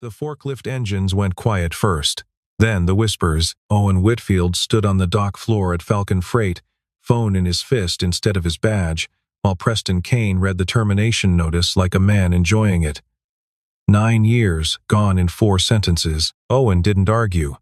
The forklift engines went quiet first. Then the whispers. Owen Whitfield stood on the dock floor at Falcon Freight, phone in his fist instead of his badge, while Preston Kane read the termination notice like a man enjoying it. 9 years, gone in 4 sentences. Owen didn't argue.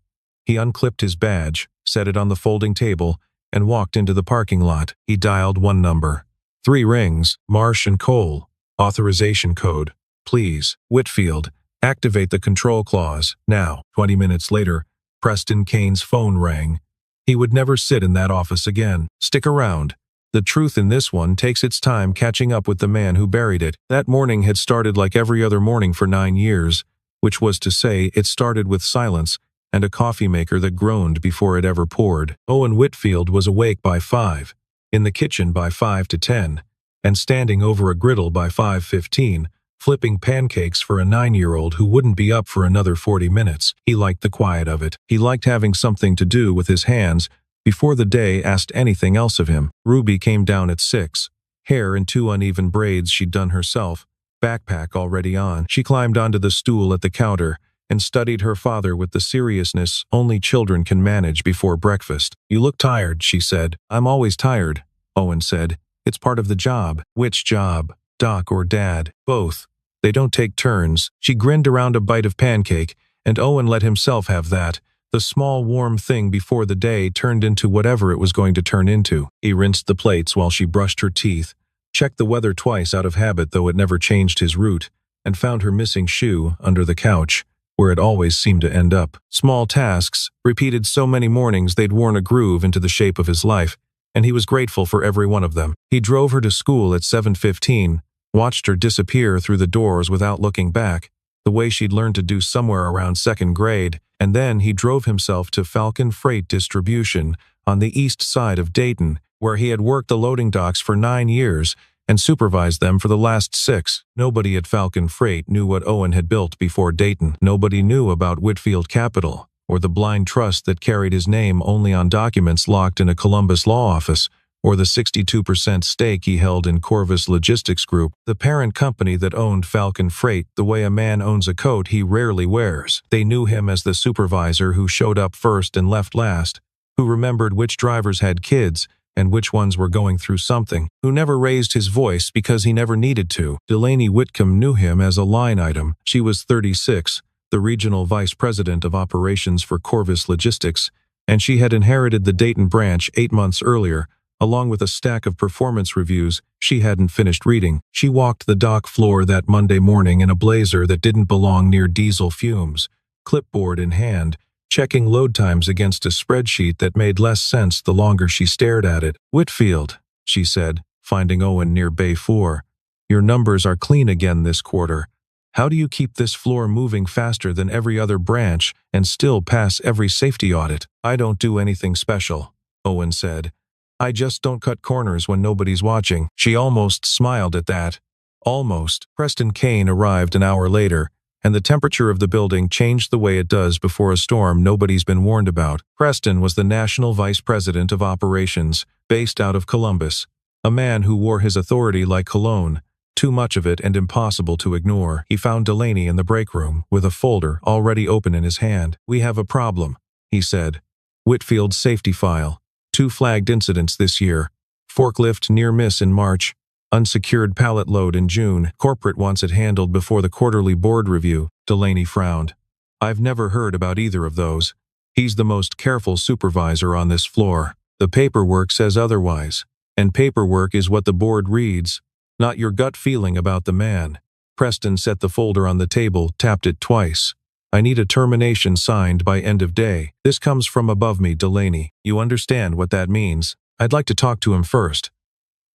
He unclipped his badge, set it on the folding table, and walked into the parking lot. He dialed one number. 3 rings, Marsh and Cole. Authorization code. Please, Whitfield, activate the control clause, now. 20 minutes later, Preston Kane's phone rang. He would never sit in that office again. Stick around. The truth in this one takes its time catching up with the man who buried it. That morning had started like every other morning for 9 years, which was to say it started with silence and a coffee maker that groaned before it ever poured. Owen Whitfield was awake by 5, in the kitchen by 5 to 10, and standing over a griddle by 5:15, flipping pancakes for a 9-year-old who wouldn't be up for another 40 minutes. He liked the quiet of it. He liked having something to do with his hands before the day asked anything else of him. Ruby came down at 6, hair in 2 uneven braids she'd done herself, backpack already on. She climbed onto the stool at the counter and studied her father with the seriousness only children can manage before breakfast. "You look tired," she said. "I'm always tired," Owen said. "It's part of the job." "Which job? Doc or Dad?" "Both. They don't take turns." She grinned around a bite of pancake, and Owen let himself have that. The small warm thing before the day turned into whatever it was going to turn into. He rinsed the plates while she brushed her teeth, checked the weather twice out of habit though it never changed his route, and found her missing shoe under the couch, where it always seemed to end up. Small tasks, repeated so many mornings they'd worn a groove into the shape of his life, and he was grateful for every one of them. He drove her to school at 7:15, watched her disappear through the doors without looking back, the way she'd learned to do somewhere around 2nd grade, and then he drove himself to Falcon Freight Distribution on the east side of Dayton, where he had worked the loading docks for 9 years and supervised them for the last 6. Nobody at Falcon Freight knew what Owen had built before Dayton. Nobody knew about Whitfield Capital, or the blind trust that carried his name only on documents locked in a Columbus law office, or the 62% stake he held in Corvus Logistics Group, the parent company that owned Falcon Freight the way a man owns a coat he rarely wears. They knew him as the supervisor who showed up first and left last, who remembered which drivers had kids and which ones were going through something, who never raised his voice because he never needed to. Delaney Whitcomb knew him as a line item. She was 36, the regional vice president of operations for Corvus Logistics, and she had inherited the Dayton branch 8 months earlier, along with a stack of performance reviews she hadn't finished reading. She walked the dock floor that Monday morning in a blazer that didn't belong near diesel fumes, clipboard in hand, checking load times against a spreadsheet that made less sense the longer she stared at it. "Whitfield," she said, finding Owen near Bay 4. "Your numbers are clean again this quarter. How do you keep this floor moving faster than every other branch and still pass every safety audit?" "I don't do anything special," Owen said. "I just don't cut corners when nobody's watching." She almost smiled at that. Almost. Preston Kane arrived an hour later, and the temperature of the building changed the way it does before a storm nobody's been warned about. Preston was the national vice president of operations, based out of Columbus, a man who wore his authority like cologne, too much of it and impossible to ignore. He found Delaney in the break room, with a folder already open in his hand. "We have a problem," he said. "Whitfield's safety file. 2 flagged incidents this year. Forklift near miss in March. Unsecured pallet load in June. Corporate wants it handled before the quarterly board review." Delaney frowned. "I've never heard about either of those. He's the most careful supervisor on this floor. The paperwork says otherwise. And paperwork is what the board reads, not your gut feeling about the man." Preston set the folder on the table, tapped it twice. "I need a termination signed by end of day. This comes from above me, Delaney. You understand what that means? I'd like to talk to him first.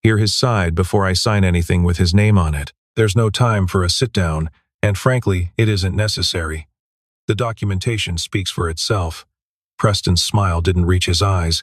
Hear his side before I sign anything with his name on it. There's no time for a sit-down, and frankly, it isn't necessary. The documentation speaks for itself." Preston's smile didn't reach his eyes.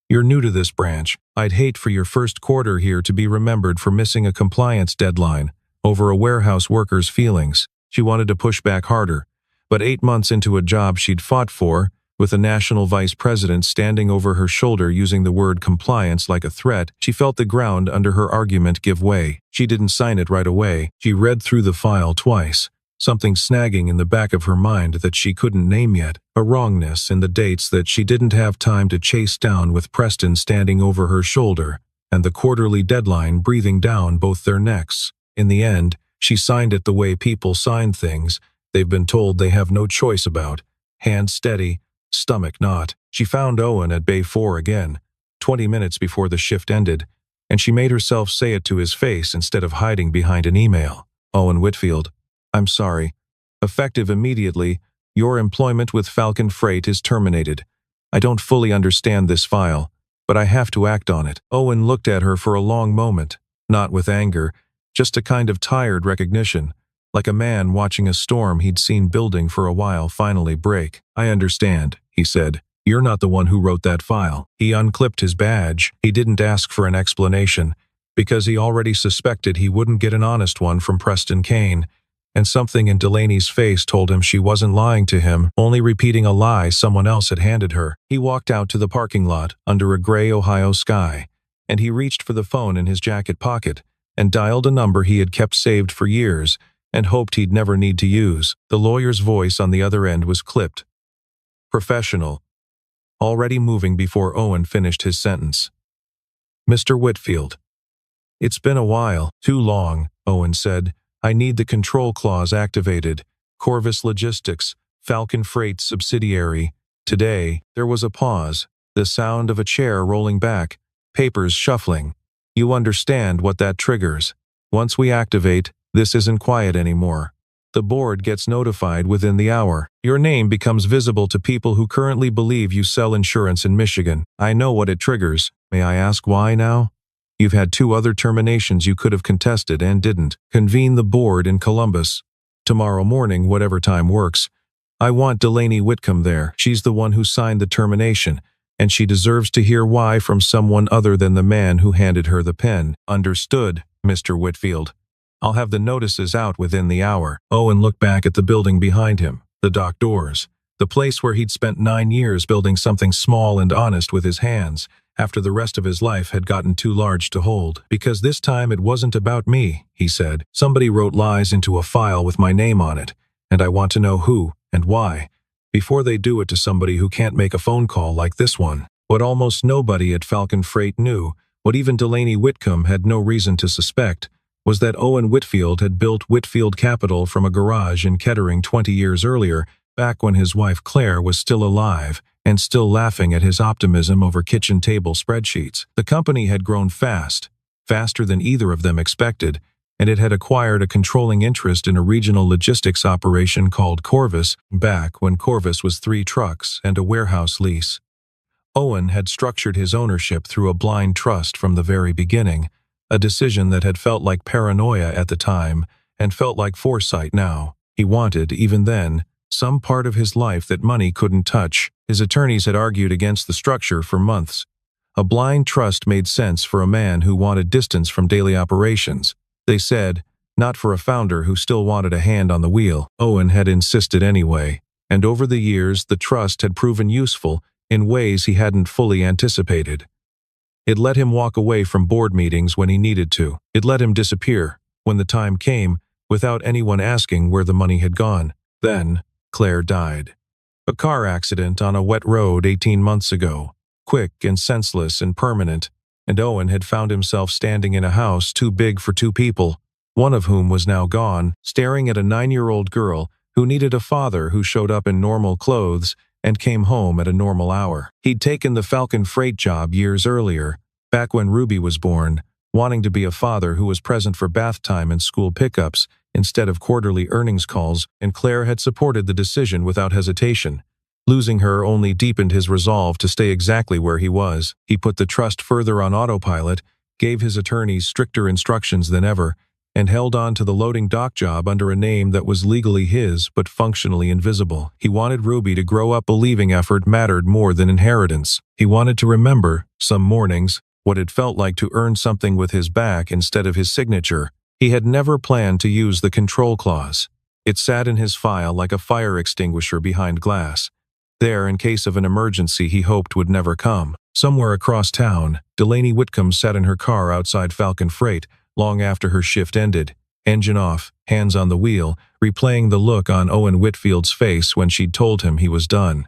"You're new to this branch. I'd hate for your first quarter here to be remembered for missing a compliance deadline over a warehouse worker's feelings." She wanted to push back harder, but 8 months into a job she'd fought for, with a national vice president standing over her shoulder using the word compliance like a threat, she felt the ground under her argument give way. She didn't sign it right away. She read through the file twice, something snagging in the back of her mind that she couldn't name yet, a wrongness in the dates that she didn't have time to chase down with Preston standing over her shoulder, and the quarterly deadline breathing down both their necks. In the end, she signed it the way people sign things they've been told they have no choice about. Hand steady, stomach not. She found Owen at Bay 4 again, 20 minutes before the shift ended, and she made herself say it to his face instead of hiding behind an email. Owen Whitfield, I'm sorry. Effective immediately, your employment with Falcon Freight is terminated. I don't fully understand this file, but I have to act on it. Owen looked at her for a long moment, not with anger, just a kind of tired recognition, like a man watching a storm he'd seen building for a while finally break. I understand, he said. You're not the one who wrote that file. He unclipped his badge. He didn't ask for an explanation, because he already suspected he wouldn't get an honest one from Preston Kane, and something in Delaney's face told him she wasn't lying to him, only repeating a lie someone else had handed her. He walked out to the parking lot under a gray Ohio sky, and he reached for the phone in his jacket pocket and dialed a number he had kept saved for years and hoped he'd never need to use. The lawyer's voice on the other end was clipped, professional, already moving before Owen finished his sentence. Mr. Whitfield. It's been a while, too long, Owen said. I need the control clause activated. Corvus Logistics, Falcon Freight subsidiary. Today, there was a pause, the sound of a chair rolling back, papers shuffling. You understand what that triggers. Once we activate, this isn't quiet anymore. The board gets notified within the hour. Your name becomes visible to people who currently believe you sell insurance in Michigan. I know what it triggers. May I ask why now? You've had 2 other terminations you could have contested and didn't. Convene the board in Columbus. Tomorrow morning, whatever time works. I want Delaney Whitcomb there. She's the one who signed the termination, and she deserves to hear why from someone other than the man who handed her the pen. Understood, Mr. Whitfield. I'll have the notices out within the hour. Owen looked back at the building behind him, the dock doors, the place where he'd spent 9 years building something small and honest with his hands, after the rest of his life had gotten too large to hold. Because this time it wasn't about me, he said. Somebody wrote lies into a file with my name on it, and I want to know who and why, before they do it to somebody who can't make a phone call like this one. What almost nobody at Falcon Freight knew, what even Delaney Whitcomb had no reason to suspect, was that Owen Whitfield had built Whitfield Capital from a garage in Kettering 20 years earlier, back when his wife Claire was still alive and still laughing at his optimism over kitchen table spreadsheets. The company had grown fast, faster than either of them expected, and it had acquired a controlling interest in a regional logistics operation called Corvus, back when Corvus was 3 trucks and a warehouse lease. Owen had structured his ownership through a blind trust from the very beginning, a decision that had felt like paranoia at the time and felt like foresight now. He wanted, even then, some part of his life that money couldn't touch. His attorneys had argued against the structure for months. A blind trust made sense for a man who wanted distance from daily operations. They said, not for a founder who still wanted a hand on the wheel. Owen had insisted anyway, and over the years the trust had proven useful in ways he hadn't fully anticipated. It let him walk away from board meetings when he needed to. It let him disappear, when the time came, without anyone asking where the money had gone. Then, Claire died. A car accident on a wet road 18 months ago, quick and senseless and permanent, and Owen had found himself standing in a house too big for 2 people, one of whom was now gone, staring at a 9-year-old girl who needed a father who showed up in normal clothes and came home at a normal hour. He'd taken the Falcon Freight job years earlier, back when Ruby was born, wanting to be a father who was present for bath time and school pickups instead of quarterly earnings calls, and Claire had supported the decision without hesitation. Losing her only deepened his resolve to stay exactly where he was. He put the trust further on autopilot, gave his attorneys stricter instructions than ever, and held on to the loading dock job under a name that was legally his but functionally invisible. He wanted Ruby to grow up believing effort mattered more than inheritance. He wanted to remember, some mornings, what it felt like to earn something with his back instead of his signature. He had never planned to use the control clause. It sat in his file like a fire extinguisher behind glass, there in case of an emergency he hoped would never come. Somewhere across town, Delaney Whitcomb sat in her car outside Falcon Freight long after her shift ended, engine off, hands on the wheel, replaying the look on Owen Whitfield's face when she'd told him he was done.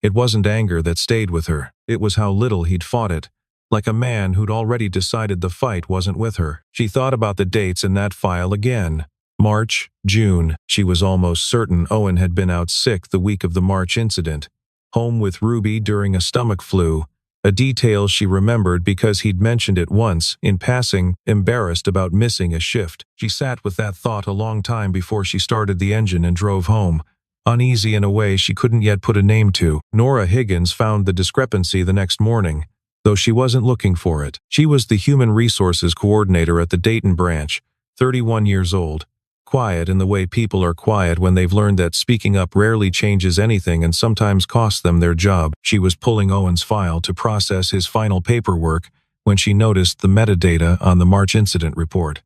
It wasn't anger that stayed with her. It was how little he'd fought it, like a man who'd already decided the fight wasn't with her. She thought about the dates in that file again. March, June. She was almost certain Owen had been out sick the week of the March incident, home with Ruby during a stomach flu, a detail she remembered because he'd mentioned it once, in passing, embarrassed about missing a shift. She sat with that thought a long time before she started the engine and drove home, uneasy in a way she couldn't yet put a name to. Nora Higgins found the discrepancy the next morning, though she wasn't looking for it. She was the human resources coordinator at the Dayton branch, 31 years old, quiet in the way people are quiet when they've learned that speaking up rarely changes anything and sometimes costs them their job. She was pulling Owen's file to process his final paperwork when she noticed the metadata on the March incident report.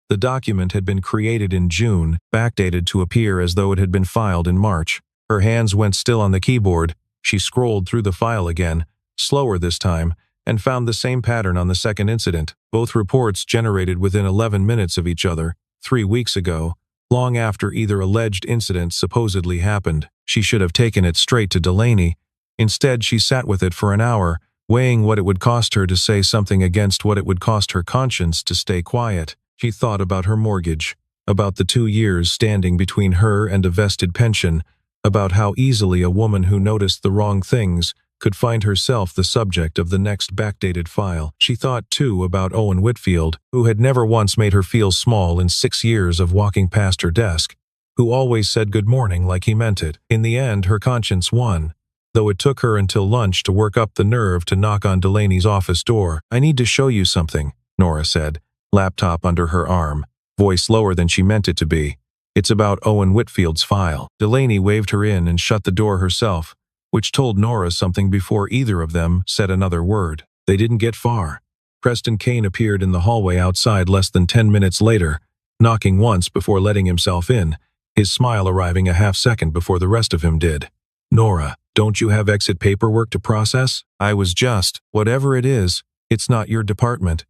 The document had been created in June, backdated to appear as though it had been filed in March. Her hands went still on the keyboard. She scrolled through the file again, slower this time, and found the same pattern on the second incident. Both reports generated within 11 minutes of each other, 3 weeks ago, long after either alleged incident supposedly happened. She should have taken it straight to Delaney. Instead, she sat with it for an hour, weighing what it would cost her to say something against what it would cost her conscience to stay quiet. She thought about her mortgage, about the 2 years standing between her and a vested pension, about how easily a woman who noticed the wrong things could find herself the subject of the next backdated file. She thought, too, about Owen Whitfield, who had never once made her feel small in 6 years of walking past her desk, who always said good morning like he meant it. In the end, her conscience won, though it took her until lunch to work up the nerve to knock on Delaney's office door. "I need to show you something," Nora said, laptop under her arm, voice lower than she meant it to be. "It's about Owen Whitfield's file." Delaney waved her in and shut the door herself, which told Nora something before either of them said another word. They didn't get far. Preston Kane appeared in the hallway outside less than 10 minutes later, knocking once before letting himself in, his smile arriving a half-second before the rest of him did. "Nora, don't you have exit paperwork to process? I was just, whatever it is, it's not your department."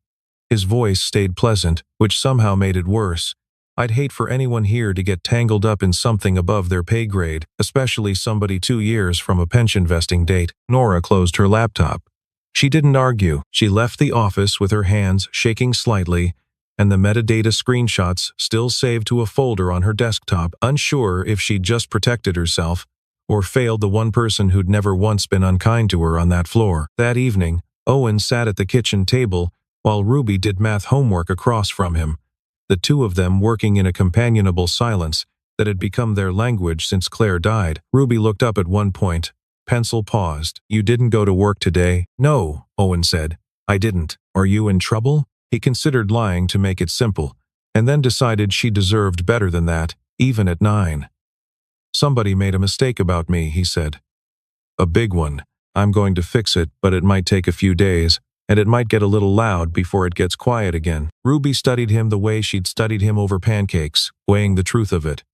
His voice stayed pleasant, which somehow made it worse. "I'd hate for anyone here to get tangled up in something above their pay grade, especially somebody 2 years from a pension vesting date." Nora closed her laptop. She didn't argue. She left the office with her hands shaking slightly, and the metadata screenshots still saved to a folder on her desktop, unsure if she'd just protected herself or failed the one person who'd never once been unkind to her on that floor. That evening, Owen sat at the kitchen table while Ruby did math homework across from him, the two of them working in a companionable silence that had become their language since Claire died. Ruby looked up at one point. Pencil paused. "You didn't go to work today?" "No," Owen said. "I didn't. Are you in trouble?" He considered lying to make it simple, and then decided she deserved better than that, even at 9. "Somebody made a mistake about me," he said. "A big one. I'm going to fix it, but it might take a few days, and it might get a little loud before it gets quiet again." Ruby studied him the way she'd studied him over pancakes, weighing the truth of it.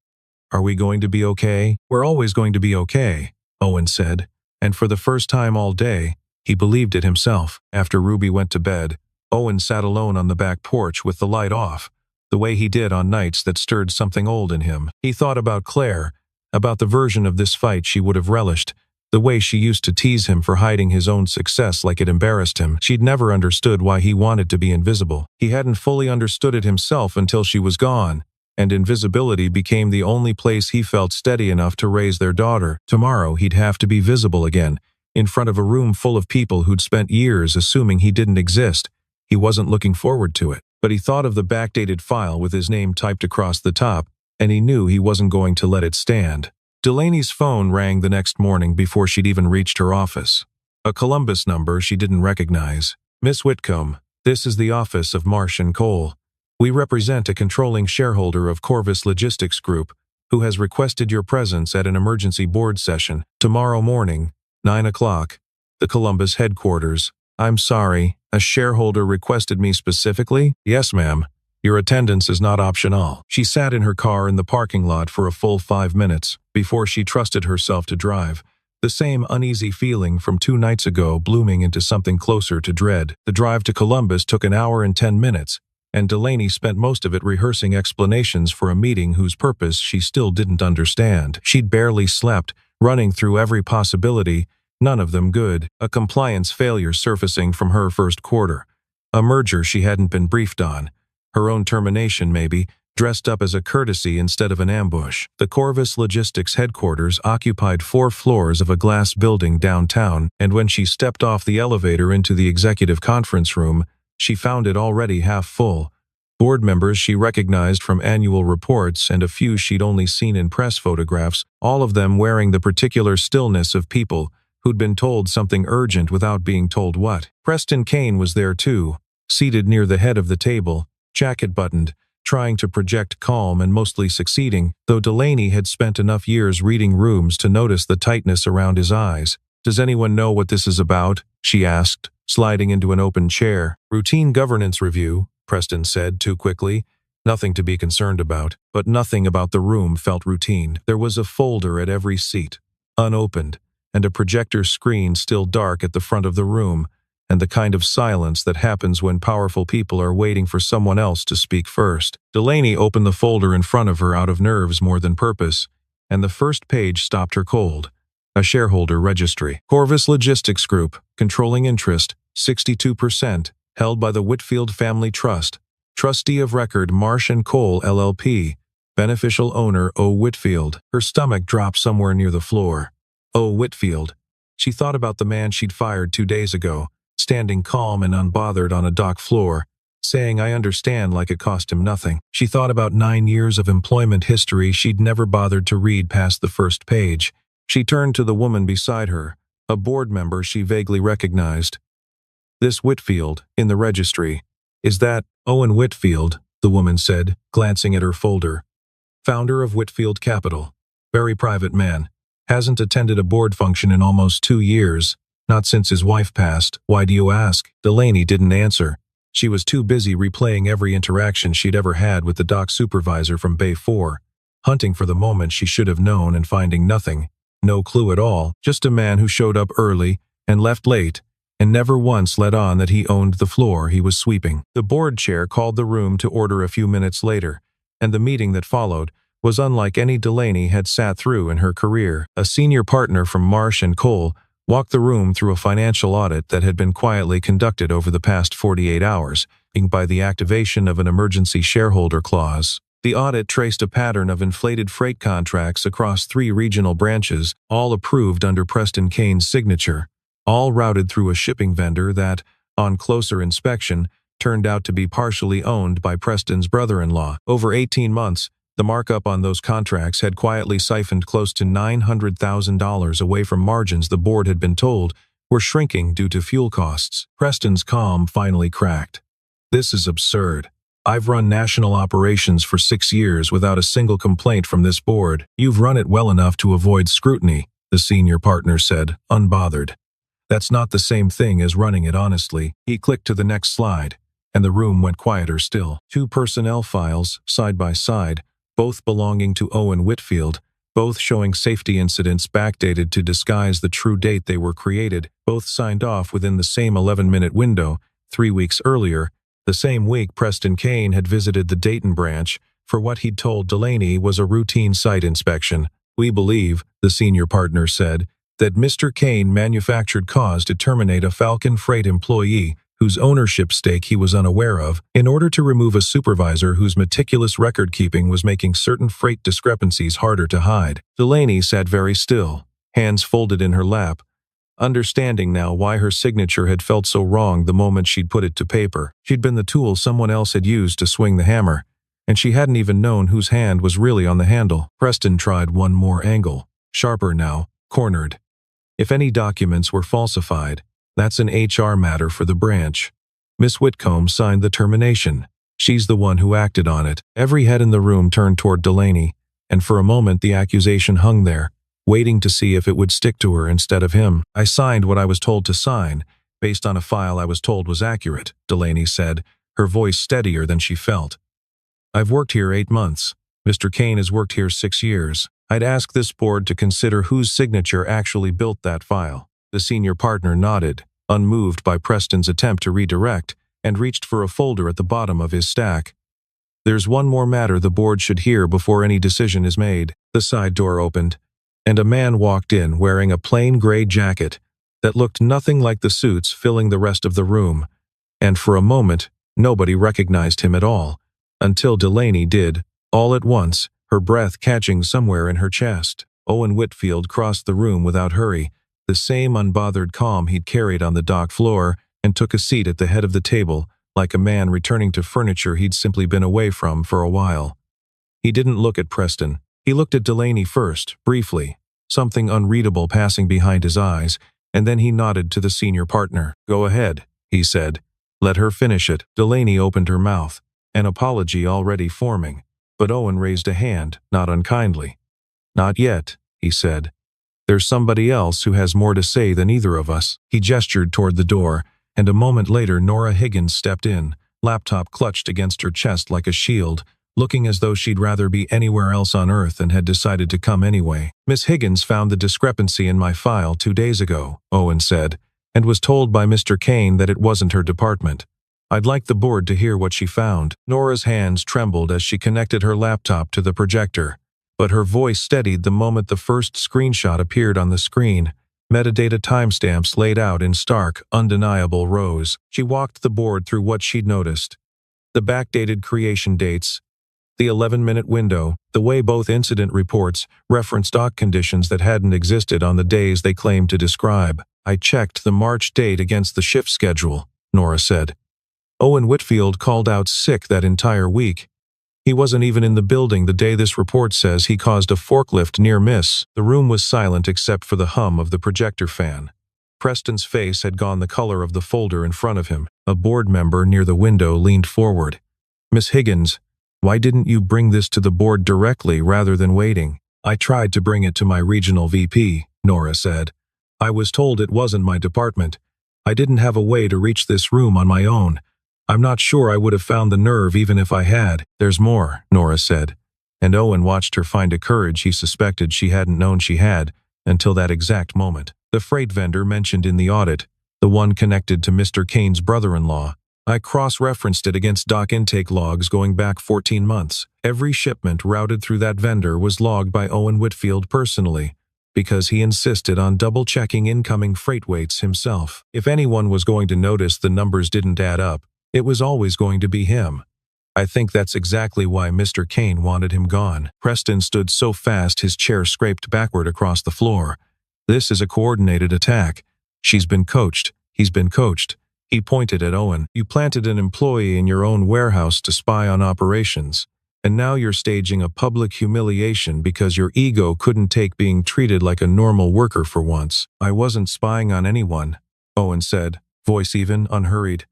"Are we going to be okay?" "We're always going to be okay," Owen said, and for the first time all day, he believed it himself. After Ruby went to bed, Owen sat alone on the back porch with the light off, the way he did on nights that stirred something old in him. He thought about Claire, about the version of this fight she would have relished, the way she used to tease him for hiding his own success like it embarrassed him. She'd never understood why he wanted to be invisible. He hadn't fully understood it himself until she was gone, and invisibility became the only place he felt steady enough to raise their daughter. Tomorrow he'd have to be visible again, in front of a room full of people who'd spent years assuming he didn't exist. He wasn't looking forward to it, but he thought of the backdated file with his name typed across the top, and he knew he wasn't going to let it stand. Delaney's phone rang the next morning before she'd even reached her office. A Columbus number she didn't recognize. "Miss Whitcomb, this is the office of Marsh & Cole. We represent a controlling shareholder of Corvus Logistics Group, who has requested your presence at an emergency board session tomorrow morning, 9 o'clock, the Columbus headquarters." "I'm sorry, a shareholder requested me specifically?" "Yes, ma'am. Your attendance is not optional." She sat in her car in the parking lot for a full 5 minutes before she trusted herself to drive, the same uneasy feeling from 2 nights ago blooming into something closer to dread. The drive to Columbus took an hour and 10 minutes, and Delaney spent most of it rehearsing explanations for a meeting whose purpose she still didn't understand. She'd barely slept, running through every possibility, none of them good. A compliance failure surfacing from her first quarter. A merger she hadn't been briefed on. Her own termination, maybe, dressed up as a courtesy instead of an ambush. The Corvus Logistics headquarters occupied 4 floors of a glass building downtown, and when she stepped off the elevator into the executive conference room, she found it already half full. Board members she recognized from annual reports and a few she'd only seen in press photographs, all of them wearing the particular stillness of people who'd been told something urgent without being told what. Preston Kane was there too, seated near the head of the table, jacket buttoned, trying to project calm and mostly succeeding, though Delaney had spent enough years reading rooms to notice the tightness around his eyes. "Does anyone know what this is about?" she asked, sliding into an open chair. "Routine governance review," Preston said too quickly. Nothing to be concerned about, but nothing about the room felt routine. There was a folder at every seat, unopened, and a projector screen still dark at the front of the room, and the kind of silence that happens when powerful people are waiting for someone else to speak first. Delaney opened the folder in front of her out of nerves more than purpose, and the first page stopped her cold. A shareholder registry. Corvus Logistics Group, controlling interest, 62%, held by the Whitfield Family Trust. Trustee of record Marsh & Cole LLP. Beneficial owner O. Whitfield. Her stomach dropped somewhere near the floor. O. Whitfield. She thought about the man she'd fired 2 days ago, standing calm and unbothered on a dock floor, saying "I understand" like it cost him nothing. She thought about 9 years of employment history she'd never bothered to read past the first page. She turned to the woman beside her, a board member she vaguely recognized. "This Whitfield, in the registry. Is that Owen Whitfield?" the woman said, glancing at her folder. "Founder of Whitfield Capital. Very private man. Hasn't attended a board function in almost 2 years. Not since his wife passed. Why do you ask?" Delaney didn't answer. She was too busy replaying every interaction she'd ever had with the dock supervisor from Bay 4, hunting for the moment she should have known and finding nothing. No clue at all, just a man who showed up early and left late, and never once let on that he owned the floor he was sweeping. The board chair called the room to order a few minutes later, and the meeting that followed was unlike any Delaney had sat through in her career. A senior partner from Marsh & Cole walked the room through a financial audit that had been quietly conducted over the past 48 hours, by the activation of an emergency shareholder clause. The audit traced a pattern of inflated freight contracts across 3 regional branches, all approved under Preston Kane's signature, all routed through a shipping vendor that, on closer inspection, turned out to be partially owned by Preston's brother-in-law. Over 18 months, the markup on those contracts had quietly siphoned close to $900,000 away from margins the board had been told were shrinking due to fuel costs. Preston's calm finally cracked. "This is absurd. I've run national operations for 6 years without a single complaint from this board. You've run it well enough to avoid scrutiny," the senior partner said, unbothered. "That's not the same thing as running it honestly." He clicked to the next slide, and the room went quieter still. 2 personnel files, side by side, both belonging to Owen Whitfield, both showing safety incidents backdated to disguise the true date they were created, both signed off within the same 11-minute window, 3 weeks earlier. The same week Preston Kane had visited the Dayton branch for what he'd told Delaney was a routine site inspection. "We believe," the senior partner said, "that Mr. Kane manufactured cause to terminate a Falcon Freight employee whose ownership stake he was unaware of, in order to remove a supervisor whose meticulous record-keeping was making certain freight discrepancies harder to hide." Delaney sat very still, hands folded in her lap, understanding now why her signature had felt so wrong the moment she'd put it to paper. She'd been the tool someone else had used to swing the hammer, and she hadn't even known whose hand was really on the handle. Preston tried one more angle, sharper now, cornered. "If any documents were falsified, that's an HR matter for the branch. Miss Whitcomb signed the termination. She's the one who acted on it." Every head in the room turned toward Delaney, and for a moment the accusation hung there, waiting to see if it would stick to her instead of him. "I signed what I was told to sign, based on a file I was told was accurate," Delaney said, her voice steadier than she felt. "I've worked here 8 months. Mr. Kane has worked here 6 years. I'd ask this board to consider whose signature actually built that file." The senior partner nodded, unmoved by Preston's attempt to redirect, and reached for a folder at the bottom of his stack. "There's one more matter the board should hear before any decision is made." The side door opened, and a man walked in wearing a plain gray jacket that looked nothing like the suits filling the rest of the room, and for a moment, nobody recognized him at all, until Delaney did, all at once, her breath catching somewhere in her chest. Owen Whitfield crossed the room without hurry, the same unbothered calm he'd carried on the dock floor, and took a seat at the head of the table, like a man returning to furniture he'd simply been away from for a while. He didn't look at Preston. He looked at Delaney first, briefly, something unreadable passing behind his eyes, and then he nodded to the senior partner. "Go ahead," he said. "Let her finish it." Delaney opened her mouth, an apology already forming, but Owen raised a hand, not unkindly. "Not yet," he said. "There's somebody else who has more to say than either of us." He gestured toward the door, and a moment later Nora Higgins stepped in, laptop clutched against her chest like a shield, looking as though she'd rather be anywhere else on Earth and had decided to come anyway. "Miss Higgins found the discrepancy in my file 2 days ago," Owen said, "and was told by Mr. Kane that it wasn't her department. I'd like the board to hear what she found." Nora's hands trembled as she connected her laptop to the projector, but her voice steadied the moment the first screenshot appeared on the screen, metadata timestamps laid out in stark, undeniable rows. She walked the board through what she'd noticed. The backdated creation dates, the 11-minute window, the way both incident reports referenced dock conditions that hadn't existed on the days they claimed to describe. "I checked the March date against the shift schedule," Nora said. "Owen Whitfield called out sick that entire week. He wasn't even in the building the day this report says he caused a forklift near miss." The room was silent except for the hum of the projector fan. Preston's face had gone the color of the folder in front of him. A board member near the window leaned forward. "Miss Higgins, why didn't you bring this to the board directly rather than waiting?" "I tried to bring it to my regional VP," Nora said. "I was told it wasn't my department. I didn't have a way to reach this room on my own. I'm not sure I would have found the nerve even if I had." "There's more," Nora said, and Owen watched her find a courage he suspected she hadn't known she had until that exact moment. "The freight vendor mentioned in the audit, the one connected to Mr. Kane's brother-in-law. I cross-referenced it against dock intake logs going back 14 months. Every shipment routed through that vendor was logged by Owen Whitfield personally, because he insisted on double-checking incoming freight weights himself. If anyone was going to notice the numbers didn't add up, it was always going to be him. I think that's exactly why Mr. Kane wanted him gone." Preston stood so fast his chair scraped backward across the floor. "This is a coordinated attack. She's been coached. He's been coached." He pointed at Owen. "You planted an employee in your own warehouse to spy on operations, and now you're staging a public humiliation because your ego couldn't take being treated like a normal worker for once." "I wasn't spying on anyone," Owen said, voice even, unhurried.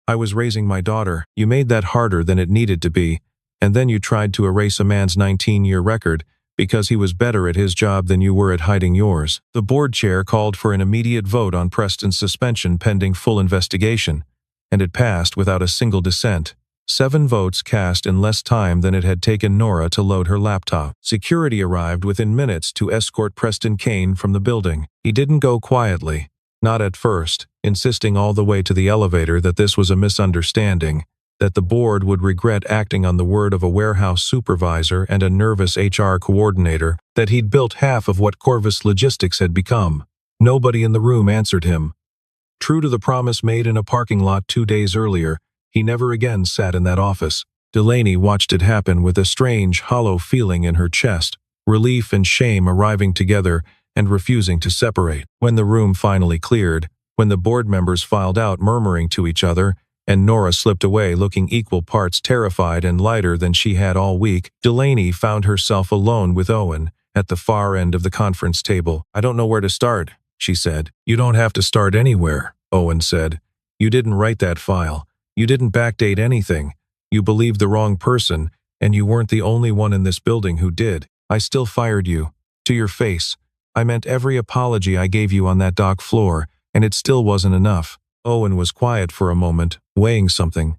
"I was raising my daughter. You made that harder than it needed to be, and then you tried to erase a man's 19-year record because he was better at his job than you were at hiding yours." The board chair called for an immediate vote on Preston's suspension pending full investigation, and it passed without a single dissent. 7 votes cast in less time than it had taken Nora to load her laptop. Security arrived within minutes to escort Preston Kane from the building. He didn't go quietly, not at first, insisting all the way to the elevator that this was a misunderstanding, that the board would regret acting on the word of a warehouse supervisor and a nervous HR coordinator, that he'd built half of what Corvus Logistics had become. Nobody in the room answered him. True to the promise made in a parking lot 2 days earlier, he never again sat in that office. Delaney watched it happen with a strange, hollow feeling in her chest, relief and shame arriving together and refusing to separate. When the room finally cleared, when the board members filed out murmuring to each other, and Nora slipped away looking equal parts terrified and lighter than she had all week, Delaney found herself alone with Owen at the far end of the conference table. "I don't know where to start," she said. "You don't have to start anywhere," Owen said. "You didn't write that file. You didn't backdate anything. You believed the wrong person, and you weren't the only one in this building who did. I still fired you. To your face. I meant every apology I gave you on that dock floor, and it still wasn't enough." Owen was quiet for a moment, weighing something.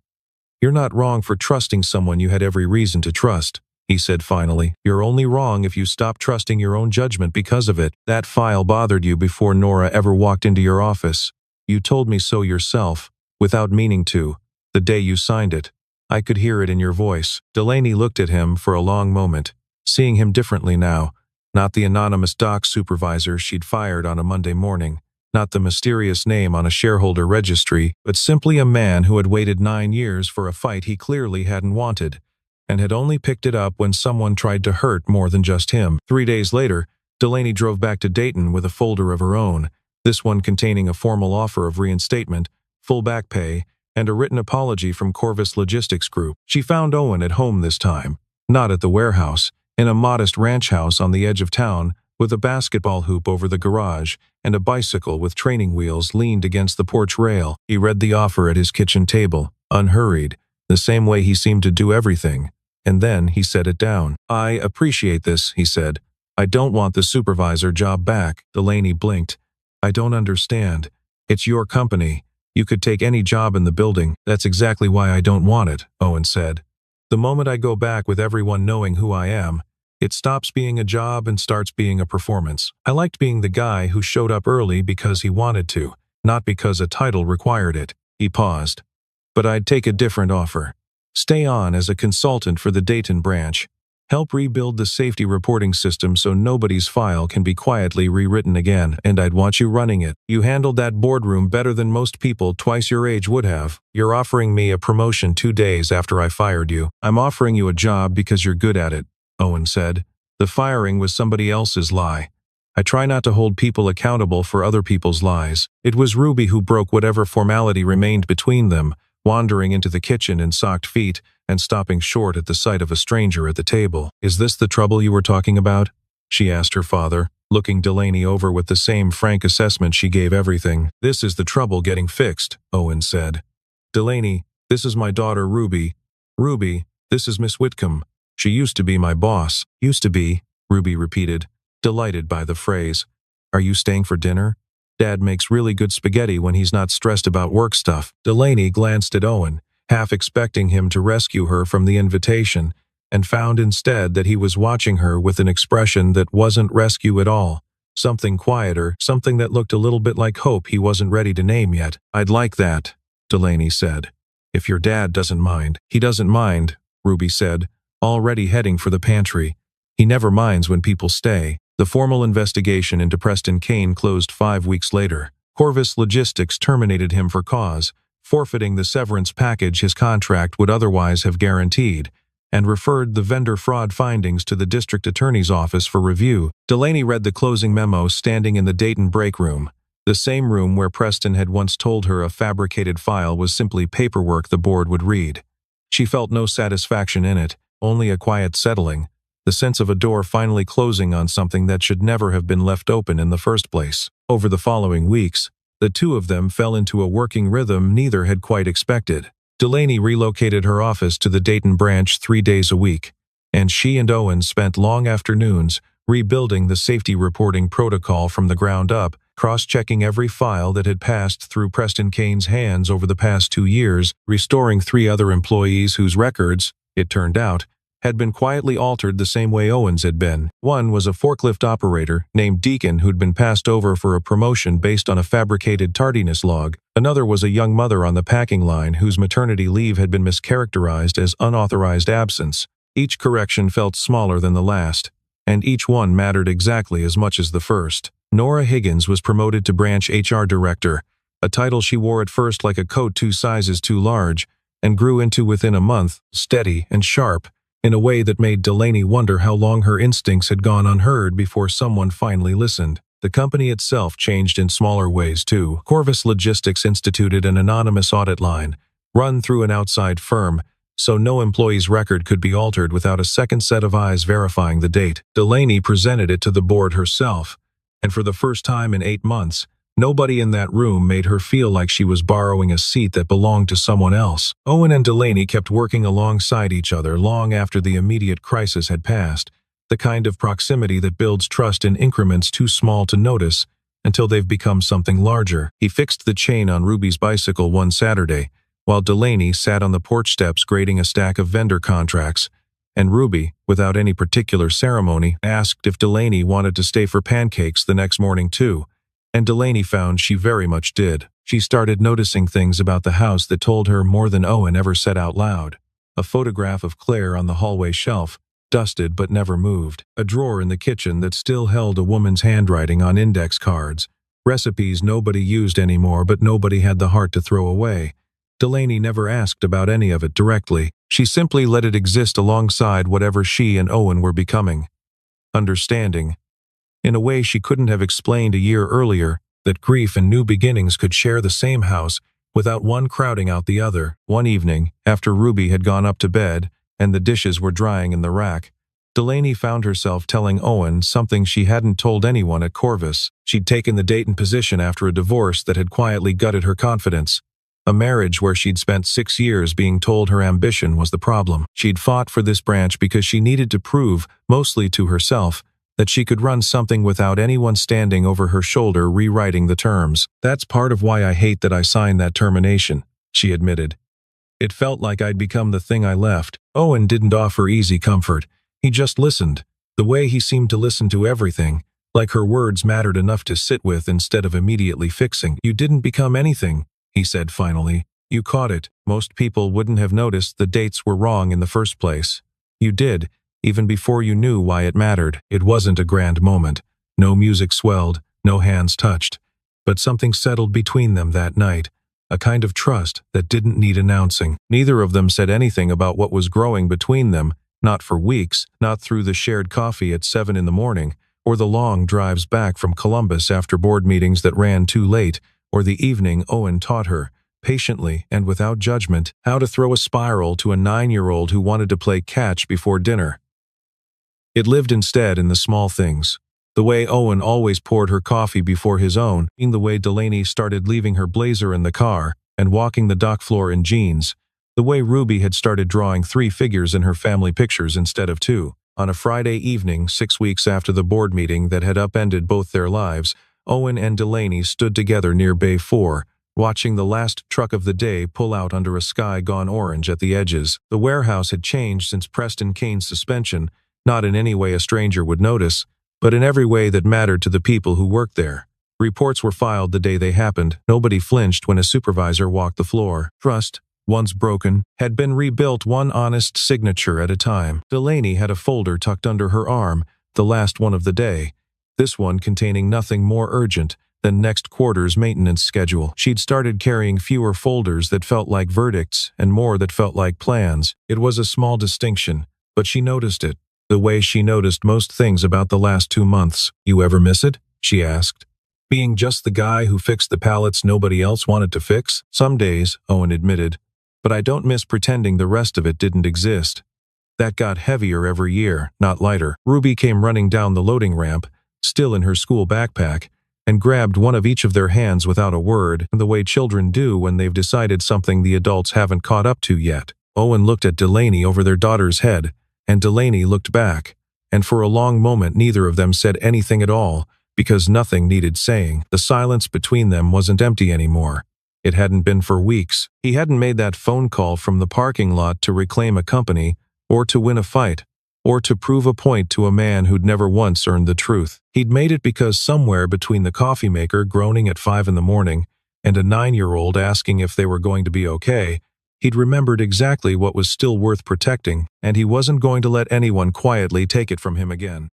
"You're not wrong for trusting someone you had every reason to trust," he said finally. "You're only wrong if you stop trusting your own judgment because of it. That file bothered you before Nora ever walked into your office. You told me so yourself, without meaning to. The day you signed it. I could hear it in your voice." Delaney looked at him for a long moment, seeing him differently now. Not the anonymous dock supervisor she'd fired on a Monday morning. Not the mysterious name on a shareholder registry, but simply a man who had waited 9 years for a fight he clearly hadn't wanted, and had only picked it up when someone tried to hurt more than just him. 3 days later, Delaney drove back to Dayton with a folder of her own, this one containing a formal offer of reinstatement, full back pay, and a written apology from Corvus Logistics Group. She found Owen at home this time, not at the warehouse, in a modest ranch house on the edge of town, with a basketball hoop over the garage and a bicycle with training wheels leaned against the porch rail. He read the offer at his kitchen table, unhurried, the same way he seemed to do everything, and then he set it down. "I appreciate this," he said. "I don't want the supervisor job back." Delaney blinked. "I don't understand. It's your company. You could take any job in the building." "That's exactly why I don't want it," Owen said. "The moment I go back with everyone knowing who I am, it stops being a job and starts being a performance. I liked being the guy who showed up early because he wanted to, not because a title required it." He paused. "But I'd take a different offer. Stay on as a consultant for the Dayton branch. Help rebuild the safety reporting system so nobody's file can be quietly rewritten again, and I'd want you running it. You handled that boardroom better than most people twice your age would have. You're offering me a promotion 2 days after I fired you." "I'm offering you a job because you're good at it," Owen said. "The firing was somebody else's lie. I try not to hold people accountable for other people's lies." It was Ruby who broke whatever formality remained between them, wandering into the kitchen in socked feet and stopping short at the sight of a stranger at the table. "Is this the trouble you were talking about?" she asked her father, looking Delaney over with the same frank assessment she gave everything. "This is the trouble getting fixed," Owen said. "Delaney, this is my daughter Ruby. Ruby, this is Miss Whitcomb. She used to be my boss." "Used to be," Ruby repeated, delighted by the phrase. "Are you staying for dinner? Dad makes really good spaghetti when he's not stressed about work stuff." Delaney glanced at Owen, half expecting him to rescue her from the invitation, and found instead that he was watching her with an expression that wasn't rescue at all. Something quieter, something that looked a little bit like hope he wasn't ready to name yet. "I'd like that," Delaney said. "If your dad doesn't mind." "He doesn't mind," Ruby said, already heading for the pantry. "He never minds when people stay." The formal investigation into Preston Kane closed 5 weeks later. Corvus Logistics terminated him for cause, forfeiting the severance package his contract would otherwise have guaranteed, and referred the vendor fraud findings to the district attorney's office for review. Delaney read the closing memo standing in the Dayton break room, the same room where Preston had once told her a fabricated file was simply paperwork the board would read. She felt no satisfaction in it, only a quiet settling, the sense of a door finally closing on something that should never have been left open in the first place. Over the following weeks, the two of them fell into a working rhythm neither had quite expected. Delaney relocated her office to the Dayton branch 3 days a week, and she and Owen spent long afternoons rebuilding the safety reporting protocol from the ground up, cross-checking every file that had passed through Preston Kane's hands over the past 2 years, restoring 3 other employees whose records, it turned out, had been quietly altered the same way Owen's had been. One was a forklift operator named Deacon who'd been passed over for a promotion based on a fabricated tardiness log. Another was a young mother on the packing line whose maternity leave had been mischaracterized as unauthorized absence. Each correction felt smaller than the last, and each one mattered exactly as much as the first. Nora Higgins was promoted to branch HR director, a title she wore at first like a coat 2 sizes too large, and grew into within a month, steady and sharp, in a way that made Delaney wonder how long her instincts had gone unheard before someone finally listened. The company itself changed in smaller ways too. Corvus Logistics instituted an anonymous audit line, run through an outside firm, so no employee's record could be altered without a second set of eyes verifying the date. Delaney presented it to the board herself, and for the first time in 8 months, nobody in that room made her feel like she was borrowing a seat that belonged to someone else. Owen and Delaney kept working alongside each other long after the immediate crisis had passed, the kind of proximity that builds trust in increments too small to notice until they've become something larger. He fixed the chain on Ruby's bicycle one Saturday, while Delaney sat on the porch steps grading a stack of vendor contracts, and Ruby, without any particular ceremony, asked if Delaney wanted to stay for pancakes the next morning too, And Delaney found she very much did. She started noticing things about the house that told her more than Owen ever said out loud. A photograph of Claire on the hallway shelf, dusted but never moved. A drawer in the kitchen that still held a woman's handwriting on index cards. Recipes nobody used anymore but nobody had the heart to throw away. Delaney never asked about any of it directly. She simply let it exist alongside whatever she and Owen were becoming. Understanding. In a way she couldn't have explained a year earlier, that grief and new beginnings could share the same house without one crowding out the other. One evening, after Ruby had gone up to bed and the dishes were drying in the rack, Delaney found herself telling Owen something she hadn't told anyone at Corvus. She'd taken the Dayton position after a divorce that had quietly gutted her confidence. A marriage where she'd spent 6 years being told her ambition was the problem. She'd fought for this branch because she needed to prove, mostly to herself, that she could run something without anyone standing over her shoulder rewriting the terms. "That's part of why I hate that I signed that termination," she admitted. "It felt like I'd become the thing I left." Owen didn't offer easy comfort. He just listened, the way he seemed to listen to everything, like her words mattered enough to sit with instead of immediately fixing. "You didn't become anything," he said finally. "You caught it. Most people wouldn't have noticed the dates were wrong in the first place. You did, even before you knew why it mattered." It wasn't a grand moment. No music swelled, no hands touched. But something settled between them that night, a kind of trust that didn't need announcing. Neither of them said anything about what was growing between them, not for weeks, not through the shared coffee at 7 in the morning, or the long drives back from Columbus after board meetings that ran too late, or the evening Owen taught her, patiently and without judgment, how to throw a spiral to a 9-year-old who wanted to play catch before dinner. It lived instead in the small things. The way Owen always poured her coffee before his own, in the way Delaney started leaving her blazer in the car and walking the dock floor in jeans, the way Ruby had started drawing 3 figures in her family pictures instead of 2. On a Friday evening, 6 weeks after the board meeting that had upended both their lives, Owen and Delaney stood together near Bay 4, watching the last truck of the day pull out under a sky gone orange at the edges. The warehouse had changed since Preston Kane's suspension, not in any way a stranger would notice, but in every way that mattered to the people who worked there. Reports were filed the day they happened. Nobody flinched when a supervisor walked the floor. Trust, once broken, had been rebuilt one honest signature at a time. Delaney had a folder tucked under her arm, the last one of the day, this one containing nothing more urgent than next quarter's maintenance schedule. She'd started carrying fewer folders that felt like verdicts and more that felt like plans. It was a small distinction, but she noticed it, the way she noticed most things about the last 2 months. "You ever miss it?" she asked. "Being just the guy who fixed the pallets nobody else wanted to fix?" "Some days," Owen admitted, "but I don't miss pretending the rest of it didn't exist." That got heavier every year, not lighter. Ruby came running down the loading ramp, still in her school backpack, and grabbed one of each of their hands without a word, the way children do when they've decided something the adults haven't caught up to yet. Owen looked at Delaney over their daughter's head, and Delaney looked back, and for a long moment neither of them said anything at all, because nothing needed saying. The silence between them wasn't empty anymore. It hadn't been for weeks. He hadn't made that phone call from the parking lot to reclaim a company, or to win a fight, or to prove a point to a man who'd never once earned the truth. He'd made it because somewhere between the coffee maker groaning at 5 in the morning and a 9-year-old asking if they were going to be okay, he'd remembered exactly what was still worth protecting, and he wasn't going to let anyone quietly take it from him again.